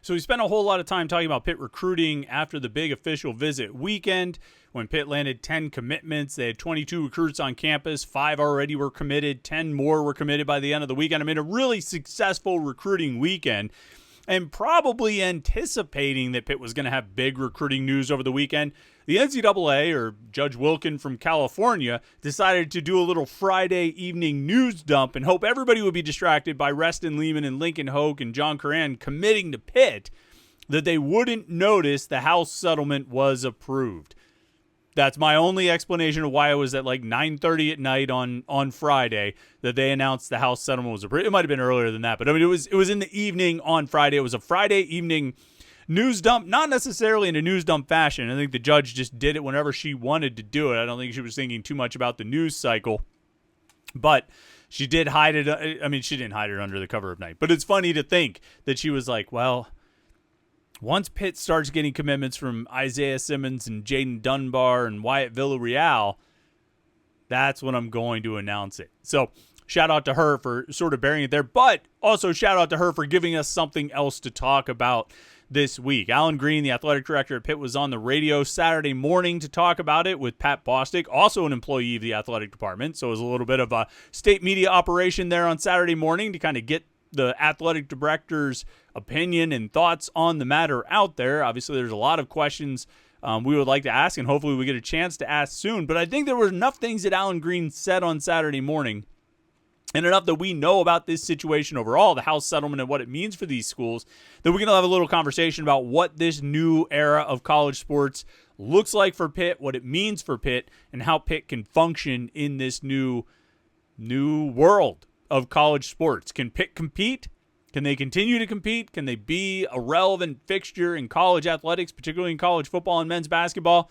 So we spent a whole lot of time talking about Pitt recruiting after the big official visit weekend when Pitt landed 10 commitments. They had 22 recruits on campus. 5 already were committed. 10 more were committed by the end of the weekend. I mean, a really successful recruiting weekend. And probably anticipating that Pitt was going to have big recruiting news over the weekend, the NCAA, or Judge Wilkin from California, decided to do a little Friday evening news dump and hope everybody would be distracted by Reston Lehman and Lincoln Hoke and John Coran committing to Pitt, that they wouldn't notice the House settlement was approved. That's my only explanation of why it was at like 9:30 at night on Friday that they announced the House settlement was approved. It might have been earlier than that, but I mean, it was in the evening on Friday. It was a Friday evening news dump, not necessarily in a news dump fashion. I think the judge just did it whenever she wanted to do it. I don't think she was thinking too much about the news cycle, but she did hide it. I mean, she didn't hide it under the cover of night, but it's funny to think that she was like, well, once Pitt starts getting commitments from Isaiah Simmons and Jaden Dunbar and Wyatt Villarreal, that's when I'm going to announce it. So shout out to her for sort of bearing it there, but also shout out to her for giving us something else to talk about this week. Alan Green, the athletic director at Pitt, was on the radio Saturday morning to talk about it with Pat Bostic, also an employee of the athletic department. So it was a little bit of a state media operation there on Saturday morning to kind of get the athletic director's opinion and thoughts on the matter out there. Obviously, there's a lot of questions we would like to ask, and hopefully we get a chance to ask soon. But I think there were enough things that Alan Green said on Saturday morning, and enough that we know about this situation overall, the House settlement and what it means for these schools, that we're going to have a little conversation about what this new era of college sports looks like for Pitt, what it means for Pitt, and how Pitt can function in this new world of college sports. Can Pitt compete? Can they continue to compete? Can they be a relevant fixture in college athletics, particularly in college football and men's basketball?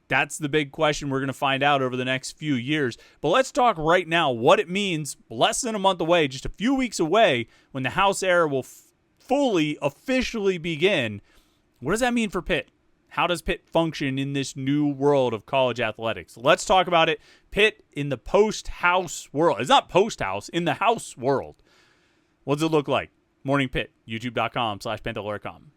That's the big question we're going to find out over the next few years. But let's talk right now what it means less than a month away, just a few weeks away, when the House era will fully, officially begin. What does that mean for Pitt? How does Pitt function in this new world of college athletics? Let's talk about it. Pitt in the post-House world. It's not post-House, in the House world. What does it look like? Morning Pitt, youtube.com/Panther-Lair.com.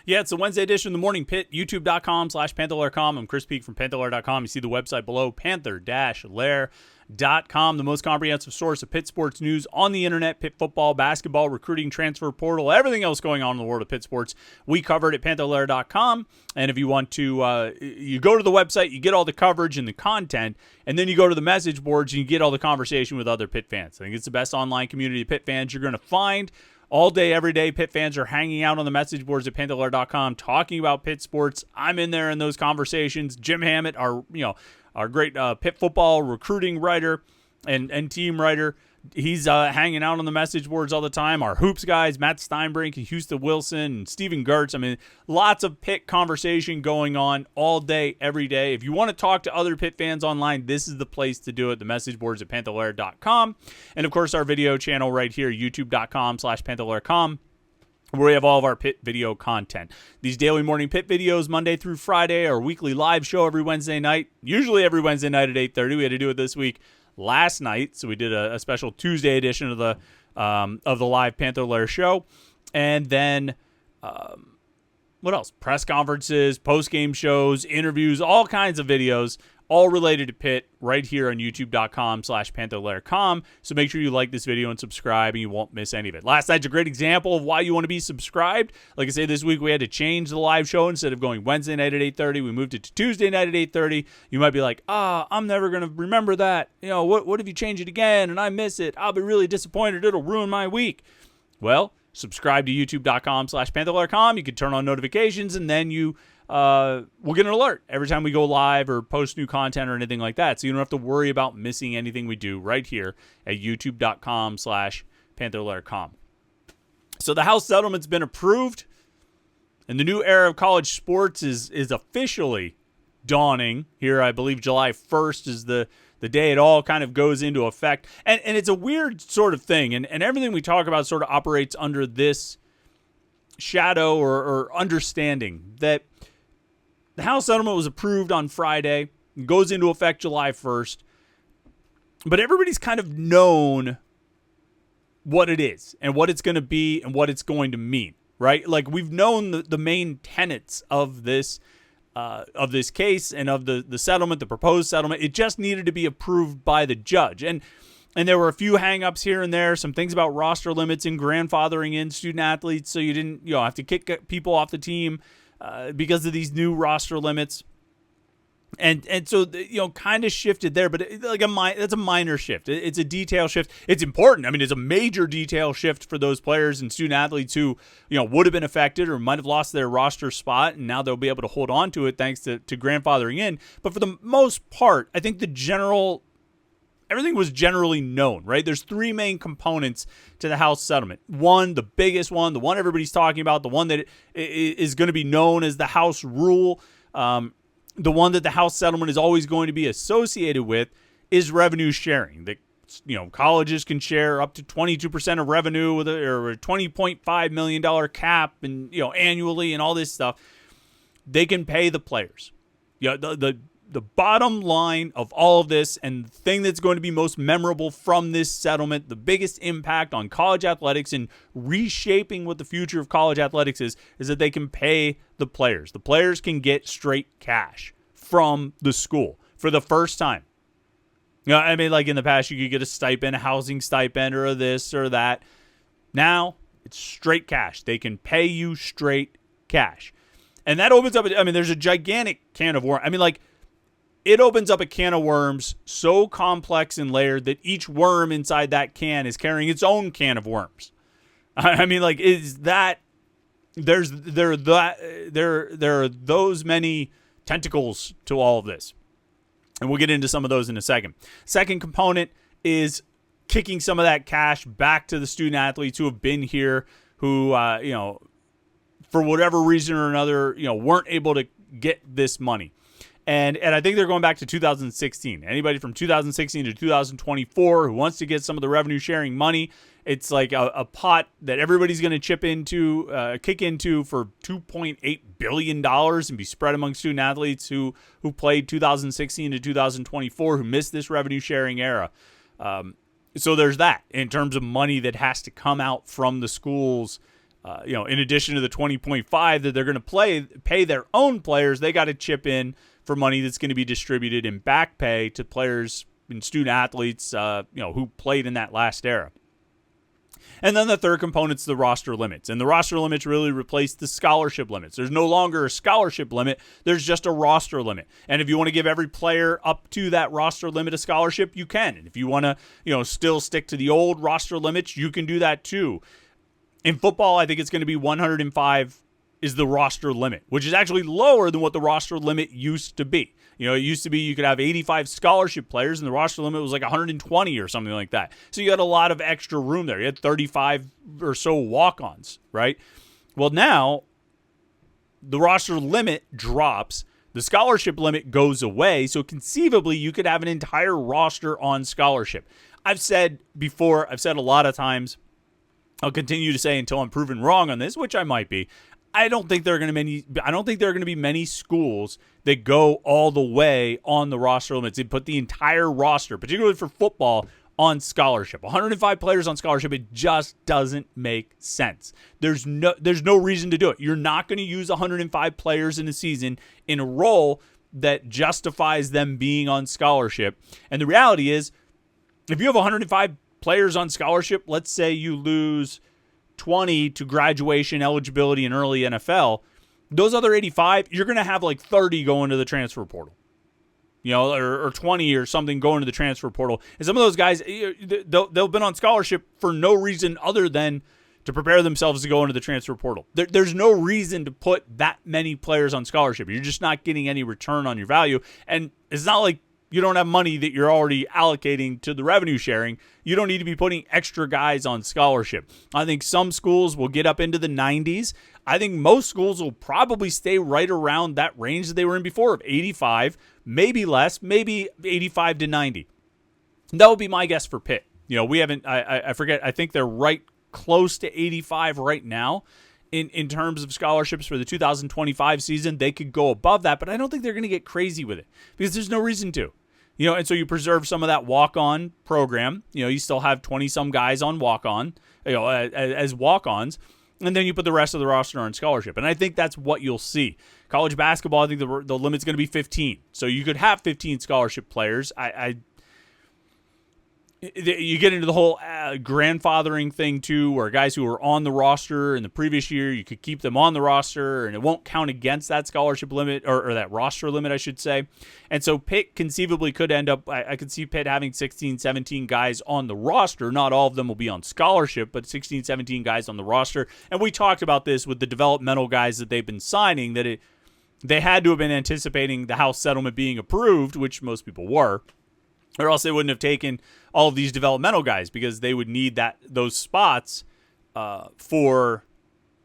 Yeah, it's the Wednesday edition of the Morning Pitt, youtube.com/Panther-Lair.com. I'm Chris Peak from Panther-Lair.com. You see the website below, Panther-Lair.com, the most comprehensive source of Pitt sports news on the internet, Pitt football, basketball, recruiting, transfer portal, everything else going on in the world of Pitt sports. We covered at Panther-Lair.com. And if you want to, you go to the website, you get all the coverage and the content, and then you go to the message boards and you get all the conversation with other Pitt fans. I think it's the best online community of Pitt fans you're going to find. All day, every day, Pitt fans are hanging out on the message boards at Panther-Lair.com talking about Pitt sports. I'm in there in those conversations. Jim Hammett, our great Pitt football recruiting writer and team writer, he's hanging out on the message boards all the time. Our hoops guys, Matt Steinbrink and Houston Wilson and Steven Gertz. I mean, lots of Pitt conversation going on all day, every day. If you want to talk to other Pitt fans online, this is the place to do it. The message boards at Panther-Lair.com. And, of course, our video channel right here, youtube.com/Panther-Lair.com, where we have all of our Pitt video content. These daily Morning Pitt videos, Monday through Friday, our weekly live show every Wednesday night, usually every Wednesday night at 8:30. We had to do it this week last night, so we did a special Tuesday edition of the live Panther-Lair show. And then what else? Press conferences, post-game shows, interviews, all kinds of videos, all related to Pitt right here on youtube.com/Panther-Lair.com. So make sure you like this video and subscribe, and you won't miss any of it. Last night's a great example of why you want to be subscribed. Like I say, this week we had to change the live show. Instead of going Wednesday night at 8:30, we moved it to Tuesday night at 8:30. You might be like, I'm never going to remember that. What if you change it again and I miss it? I'll be really disappointed. It'll ruin my week. Well, subscribe to youtube.com/Panther-Lair.com. You can turn on notifications, and then you we'll get an alert every time we go live or post new content or anything like that. So you don't have to worry about missing anything we do right here at youtube.com/Panther-Lair.com. So the House settlement's been approved, and the new era of college sports is officially dawning here. I believe July 1st is the day it all kind of goes into effect. And it's a weird sort of thing. And everything we talk about sort of operates under this shadow or understanding that the House settlement was approved on Friday, goes into effect July 1st, but everybody's kind of known what it is and what it's going to be and what it's going to mean, right? Like, we've known the main tenets of this case and of the settlement, the proposed settlement. It just needed to be approved by the judge. And there were a few hang-ups here and there, some things about roster limits and grandfathering in student athletes, so you didn't have to kick people off the team because of these new roster limits. And so, kind of shifted there, but that's a minor shift. It's a detail shift. It's important. I mean, it's a major detail shift for those players and student athletes who, would have been affected or might have lost their roster spot, and now they'll be able to hold on to it thanks to grandfathering in. But for the most part, I think everything was generally known, right? There's three main components to the House settlement. One, the biggest one, the one everybody's talking about, the one that is going to be known as the House rule, the one that the House settlement is always going to be associated with, is revenue sharing. That colleges can share up to 22% of revenue with or a $20.5 million cap, and annually, and all this stuff. They can pay the players. The bottom line of all of this, and the thing that's going to be most memorable from this settlement, the biggest impact on college athletics and reshaping what the future of college athletics is that they can pay the players. The players can get straight cash from the school for the first time. I mean, like in the past, you could get a stipend, a housing stipend, or this or that. Now, it's straight cash. They can pay you straight cash. And that opens up, there's a gigantic can of worms. It opens up a can of worms so complex and layered that each worm inside that can is carrying its own can of worms. There are those many tentacles to all of this. And we'll get into some of those in a second. Second component is kicking some of that cash back to the student athletes who have been here, who, for whatever reason or another, weren't able to get this money. And I think they're going back to 2016. Anybody from 2016 to 2024 who wants to get some of the revenue sharing money, it's like a pot that everybody's going to kick into for $2.8 billion and be spread among student athletes who played 2016 to 2024, who missed this revenue sharing era. So there's that in terms of money that has to come out from the schools. In addition to the 20.5 that they're going to pay their own players, they got to chip in for money that's going to be distributed in back pay to players and student athletes, who played in that last era. And then the third component's the roster limits. And the roster limits really replaced the scholarship limits. There's no longer a scholarship limit. There's just a roster limit. And if you want to give every player up to that roster limit a scholarship, you can. And if you want to, still stick to the old roster limits, you can do that too. In football, I think it's going to be 105 is the roster limit, which is actually lower than what the roster limit used to be. It used to be you could have 85 scholarship players, and the roster limit was like 120 or something like that. So you had a lot of extra room there. You had 35 or so walk-ons, right? Well, now the roster limit drops. The scholarship limit goes away, so conceivably you could have an entire roster on scholarship. I've said before, a lot of times, I'll continue to say until I'm proven wrong on this, which I might be. I don't think there are going to be many schools that go all the way on the roster limits and put the entire roster, particularly for football, on scholarship. 105 players on scholarship, it just doesn't make sense. There's no reason to do it. You're not going to use 105 players in a season in a role that justifies them being on scholarship. And the reality is, if you have 105 players on scholarship, let's say you lose 20 to graduation eligibility in early NFL, those other 85, you're going to have like 30 going to the transfer portal, or 20 or something going to the transfer portal. And some of those guys, they'll been on scholarship for no reason other than to prepare themselves to go into the transfer portal. There's no reason to put that many players on scholarship. You're just not getting any return on your value. And it's not like you don't have money that you're already allocating to the revenue sharing. You don't need to be putting extra guys on scholarship. I think some schools will get up into the 90s. I think most schools will probably stay right around that range that they were in before of 85, maybe less, maybe 85 to 90. That would be my guess for Pitt. We haven't, I forget, I think they're right close to 85 right now. In terms of scholarships for the 2025 season, they could go above that, but I don't think they're going to get crazy with it because there's no reason to. And so you preserve some of that walk-on program. You still have 20-some guys on walk-on, as walk-ons, and then you put the rest of the roster on scholarship. And I think that's what you'll see. College basketball, I think the limit's going to be 15. So you could have 15 scholarship players. You get into the whole grandfathering thing too, where guys who were on the roster in the previous year, you could keep them on the roster and it won't count against that scholarship limit or that roster limit, I should say. And so Pitt conceivably could end up, I could see Pitt having 16, 17 guys on the roster. Not all of them will be on scholarship, but 16, 17 guys on the roster. And we talked about this with the developmental guys that they've been signing, that they had to have been anticipating the House settlement being approved, which most people were. Or else they wouldn't have taken all of these developmental guys, because they would need those spots for,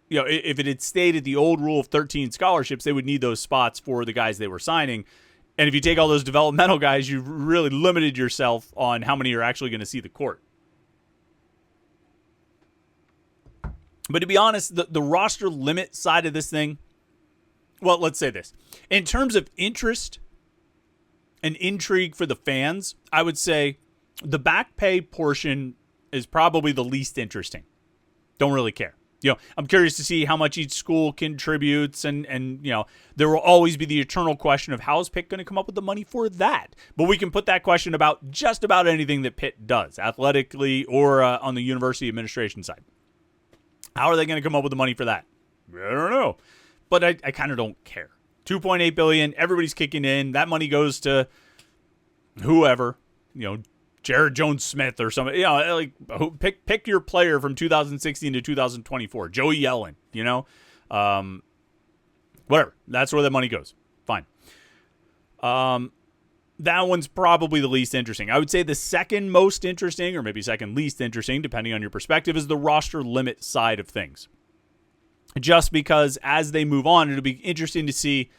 if it had stayed at the old rule of 13 scholarships, they would need those spots for the guys they were signing. And if you take all those developmental guys, you've really limited yourself on how many are actually going to see the court. But to be honest, the roster limit side of this thing, well, let's say this. In terms of interest and intrigue for the fans, I would say the back pay portion is probably the least interesting. Don't really care. I'm curious to see how much each school contributes, and there will always be the eternal question of how is Pitt going to come up with the money for that? But we can put that question about just about anything that Pitt does, athletically or on the university administration side. How are they going to come up with the money for that? I don't know. But I kind of don't care. $2.8 billion, everybody's kicking in. That money goes to whoever, Jared Jones-Smith or somebody. Pick your player from 2016 to 2024. Joey Yellen, whatever. That's where the money goes. Fine. That one's probably the least interesting. I would say the second most interesting, or maybe second least interesting, depending on your perspective, is the roster limit side of things. Just because as they move on, it'll be interesting to see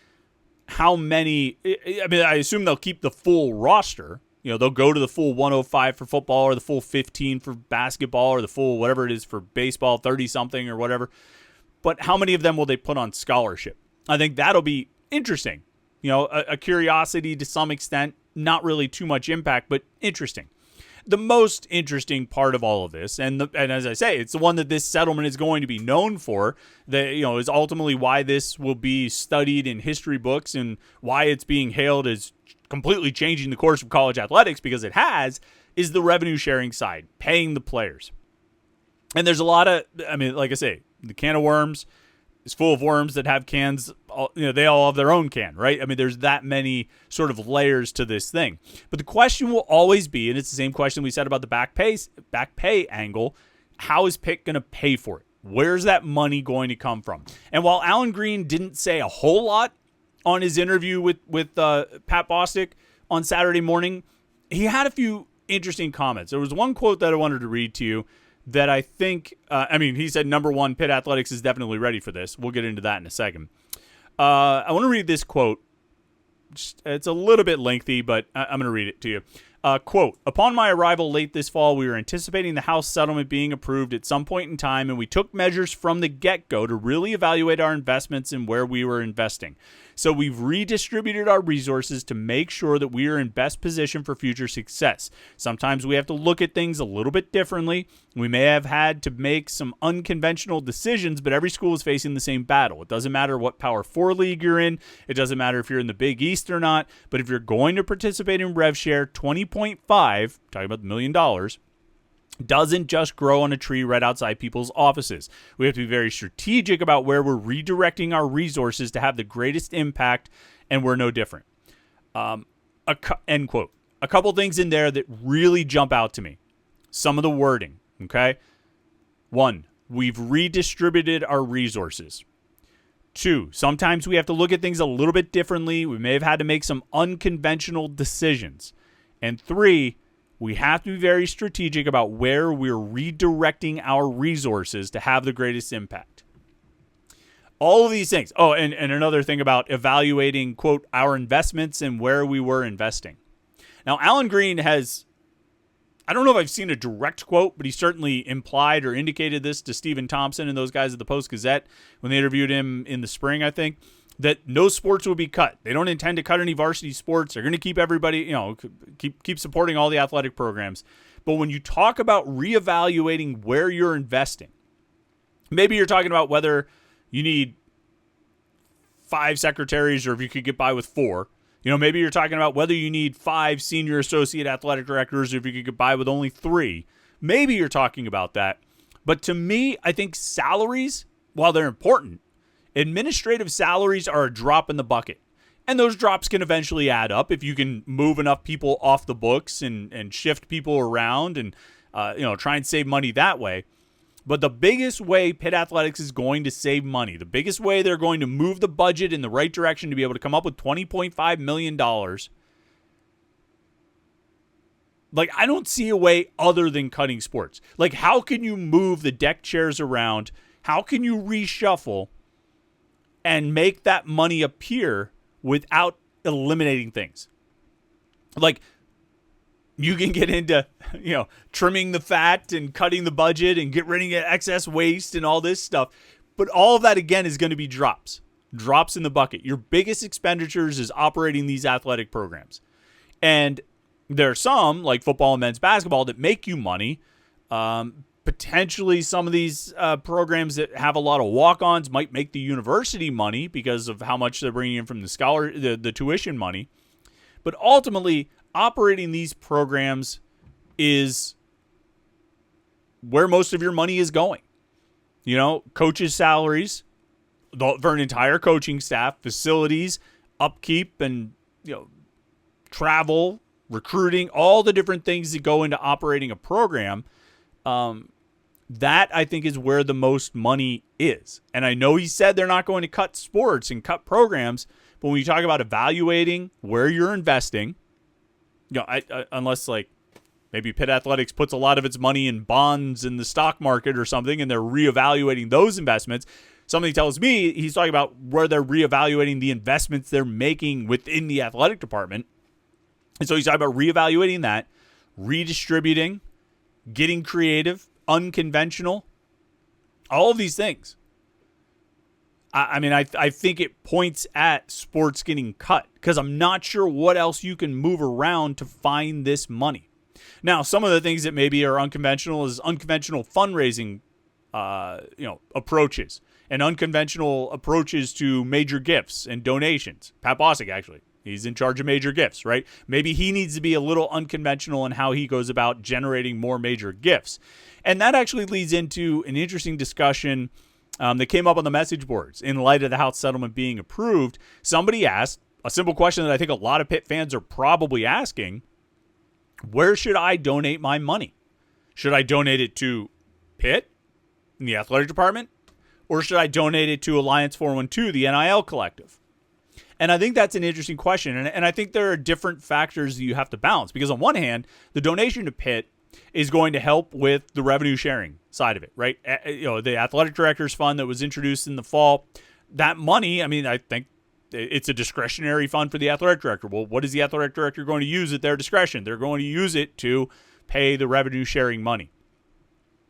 how many. I assume they'll keep the full roster. They'll go to the full 105 for football, or the full 15 for basketball, or the full whatever it is for baseball, 30-something or whatever. But how many of them will they put on scholarship? I think that'll be interesting. A curiosity to some extent, not really too much impact, but interesting. The most interesting part of all of this, and as I say, it's the one that this settlement is going to be known for, that is ultimately why this will be studied in history books and why it's being hailed as completely changing the course of college athletics, because it has, is the revenue sharing side, paying the players. And there's a lot of, like I say, the can of worms is full of worms that have cans. They all have their own can, right? There's that many sort of layers to this thing. But the question will always be, and it's the same question we said about the back pay angle, how is Pitt going to pay for it? Where's that money going to come from? And while Alan Green didn't say a whole lot on his interview with Pat Bostic on Saturday morning, he had a few interesting comments. There was one quote that I wanted to read to you that I think, he said, number one, Pitt Athletics is definitely ready for this. We'll get into that in a second. I want to read this quote. It's a little bit lengthy, but I'm going to read it to you. Quote, upon my arrival late this fall, we were anticipating the House settlement being approved at some point in time, and we took measures from the get-go to really evaluate our investments and where we were investing. So we've redistributed our resources to make sure that we are in best position for future success. Sometimes we have to look at things a little bit differently. We may have had to make some unconventional decisions, but every school is facing the same battle. It doesn't matter what Power 4 league you're in. It doesn't matter if you're in the Big East or not. But if you're going to participate in RevShare 20.5, talking about the $1 million, doesn't just grow on a tree right outside people's offices. We have to be very strategic about where we're redirecting our resources to have the greatest impact, and we're no different. End quote. A couple things in there that really jump out to me. Some of the wording, okay? 1, we've redistributed our resources. 2, sometimes we have to look at things a little bit differently. We may have had to make some unconventional decisions. And 3, we have to be very strategic about where we're redirecting our resources to have the greatest impact. All of these things. Oh, and another thing about evaluating, quote, our investments and where we were investing. Now, Alan Green has, I don't know if I've seen a direct quote, but he certainly implied or indicated this to Stephen Thompson and those guys at the Post-Gazette when they interviewed him in the spring, I think, that no sports will be cut. They don't intend to cut any varsity sports. They're going to keep everybody, keep supporting all the athletic programs. But when you talk about reevaluating where you're investing, maybe you're talking about whether you need 5 secretaries or if you could get by with 4. Maybe you're talking about whether you need 5 senior associate athletic directors or if you could get by with only 3. Maybe you're talking about that. But to me, I think salaries, while they're important, administrative salaries are a drop in the bucket. And those drops can eventually add up if you can move enough people off the books and shift people around and try and save money that way. But the biggest way Pitt Athletics is going to save money, the biggest way they're going to move the budget in the right direction to be able to come up with $20.5 million, I don't see a way other than cutting sports. How can you move the deck chairs around? How can you reshuffle and make that money appear without eliminating things? You can get into, trimming the fat and cutting the budget and get rid of excess waste and all this stuff. But all of that, again, is going to be drops in the bucket. Your biggest expenditures is operating these athletic programs. And there are some, like football and men's basketball, that make you money. Potentially some of these programs that have a lot of walk-ons might make the university money because of how much they're bringing in from the tuition money. But ultimately, operating these programs is where most of your money is going. Coaches' salaries for an entire coaching staff, facilities, upkeep, and travel, recruiting, all the different things that go into operating a program. That, I think, is where the most money is. And I know he said they're not going to cut sports and cut programs, but when you talk about evaluating where you're investing, unless maybe Pitt Athletics puts a lot of its money in bonds in the stock market or something, and they're reevaluating those investments. Somebody tells me he's talking about where they're reevaluating the investments they're making within the athletic department. And so he's talking about reevaluating that, redistributing, getting creative, unconventional, all of these things. I think it points at sports getting cut because I'm not sure what else you can move around to find this money. Now, some of the things that maybe are unconventional is unconventional fundraising, approaches and unconventional approaches to major gifts and donations. Pat Bosick, actually, he's in charge of major gifts, right? Maybe he needs to be a little unconventional in how he goes about generating more major gifts. And that actually leads into an interesting discussion that came up on the message boards in light of the House settlement being approved. Somebody asked a simple question that I think a lot of Pitt fans are probably asking: where should I donate my money? Should I donate it to Pitt in the athletic department, or should I donate it to Alliance 412, the NIL collective? And I think that's an interesting question. And I think there are different factors that you have to balance, because on one hand, the donation to Pitt is going to help with the revenue sharing side of it, right? The athletic directors fund that was introduced in the fall, that money, I think it's a discretionary fund for the athletic director. Well, what is the athletic director going to use at their discretion? They're going to use it to pay the revenue sharing money,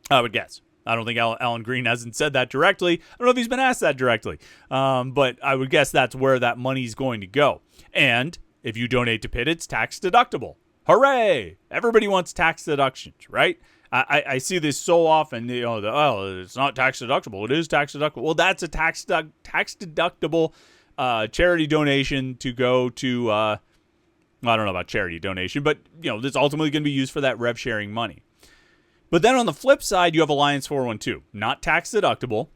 I would guess. I don't think Alan Green hasn't said that directly. I don't know if he's been asked that directly, but I would guess that's where that money's going to go. And if you donate to Pitt, it's tax deductible. Hooray! Everybody wants tax deductions, right? I see this so often. It's not tax deductible. It is tax deductible. Well, that's a tax deductible charity donation to go to. I don't know about charity donation, but that's ultimately going to be used for that rev sharing money. But then on the flip side, you have Alliance 412, not tax deductible,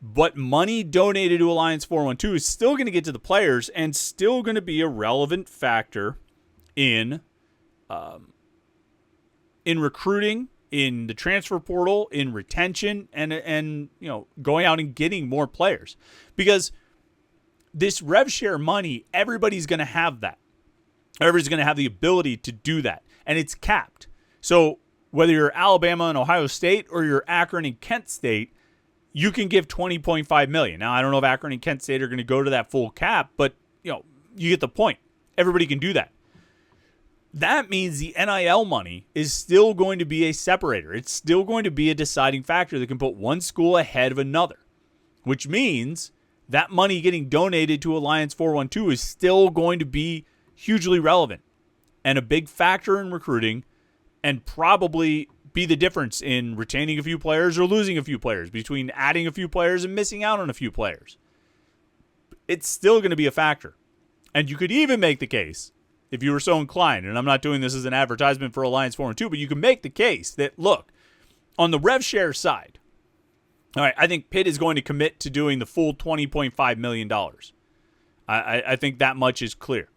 but money donated to Alliance 412 is still going to get to the players and still going to be a relevant factor in recruiting, in the transfer portal, in retention, and going out and getting more players. Because this rev share money, everybody's going to have that. Everybody's going to have the ability to do that, and it's capped. So whether you're Alabama and Ohio State or you're Akron and Kent State, you can give $20.5 million. Now, I don't know if Akron and Kent State are going to go to that full cap, but you get the point. Everybody can do that. That means the NIL money is still going to be a separator. It's still going to be a deciding factor that can put one school ahead of another, which means that money getting donated to Alliance 412 is still going to be hugely relevant and a big factor in recruiting, and probably be the difference in retaining a few players or losing a few players, between adding a few players and missing out on a few players. It's still going to be a factor. And you could even make the case, if you were so inclined, and I'm not doing this as an advertisement for Alliance 412, but you can make the case that, look, on the rev share side, all right, I think Pitt is going to commit to doing the full $20.5 million. I think that much is clear.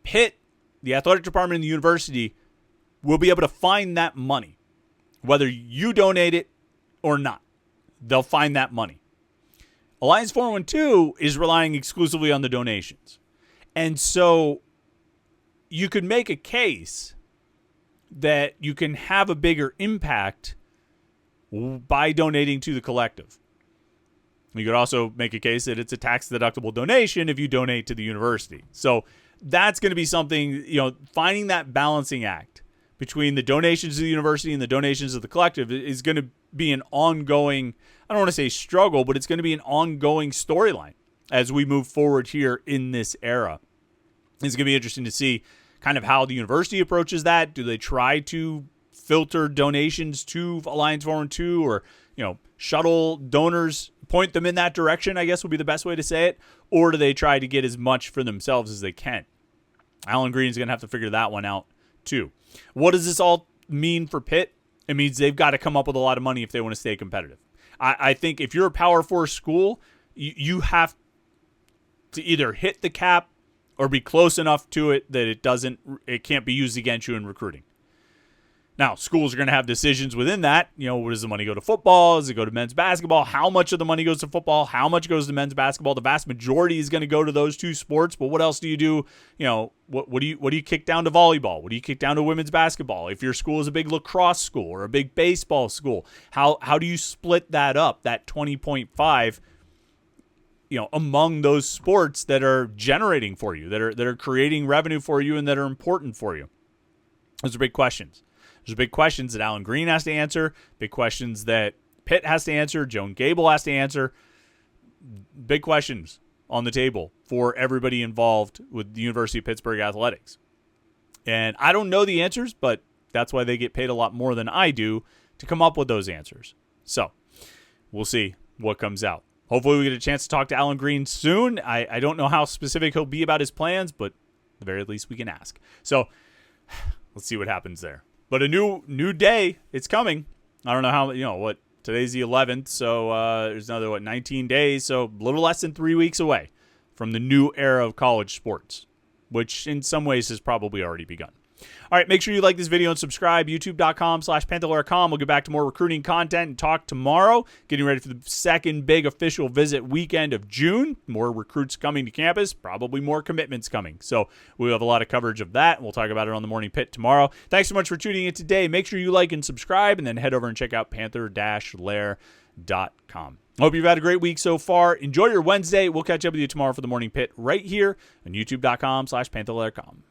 Pitt, the athletic department in the university, will be able to find that money, whether you donate it or not. They'll find that money. Alliance 412 is relying exclusively on the donations. And so you could make a case that you can have a bigger impact by donating to the collective. You could also make a case that it's a tax-deductible donation if you donate to the university. So that's going to be something, finding that balancing act between the donations to the university and the donations to the collective is going to be an ongoing, I don't want to say struggle, but it's going to be an ongoing storyline as we move forward here in this era. It's going to be interesting to see kind of how the university approaches that. Do they try to filter donations to Alliance 412 or, shuttle donors, point them in that direction, I guess would be the best way to say it? Or do they try to get as much for themselves as they can? Alan Green's going to have to figure that one out too. What does this all mean for Pitt? It means they've got to come up with a lot of money if they want to stay competitive. I think if you're a Power 4 school, you have to either hit the cap or be close enough to it that it can't be used against you in recruiting. Now, schools are going to have decisions within that. Does the money go to football? Does it go to men's basketball? How much of the money goes to football? How much goes to men's basketball? The vast majority is going to go to those two sports. But what else do you do? What do you kick down to volleyball? What do you kick down to women's basketball? If your school is a big lacrosse school or a big baseball school, how do you split that up? That 20.5, among those sports that are generating for you, that are creating revenue for you, and that are important for you. Those are big questions. There's big questions that Alan Green has to answer, big questions that Pitt has to answer, Joan Gable has to answer. Big questions on the table for everybody involved with the University of Pittsburgh athletics. And I don't know the answers, but that's why they get paid a lot more than I do to come up with those answers. So we'll see what comes out. Hopefully we get a chance to talk to Alan Green soon. I don't know how specific he'll be about his plans, but at the very least we can ask. So let's see what happens there. But a new day, it's coming. I don't know how, today's the 11th, so there's another, 19 days, so a little less than 3 weeks away from the new era of college sports, which in some ways has probably already begun. All right, make sure you like this video and subscribe, youtube.com/Panther-Lair.com. We'll get back to more recruiting content and talk tomorrow, getting ready for the second big official visit weekend of June. More recruits coming to campus, probably more commitments coming. So we'll have a lot of coverage of that, and we'll talk about it on the Morning Pitt tomorrow. Thanks so much for tuning in today. Make sure you like and subscribe, and then head over and check out Panther-Lair.com. Hope you've had a great week so far. Enjoy your Wednesday. We'll catch up with you tomorrow for the Morning Pitt right here on youtube.com/Panther-Lair.com.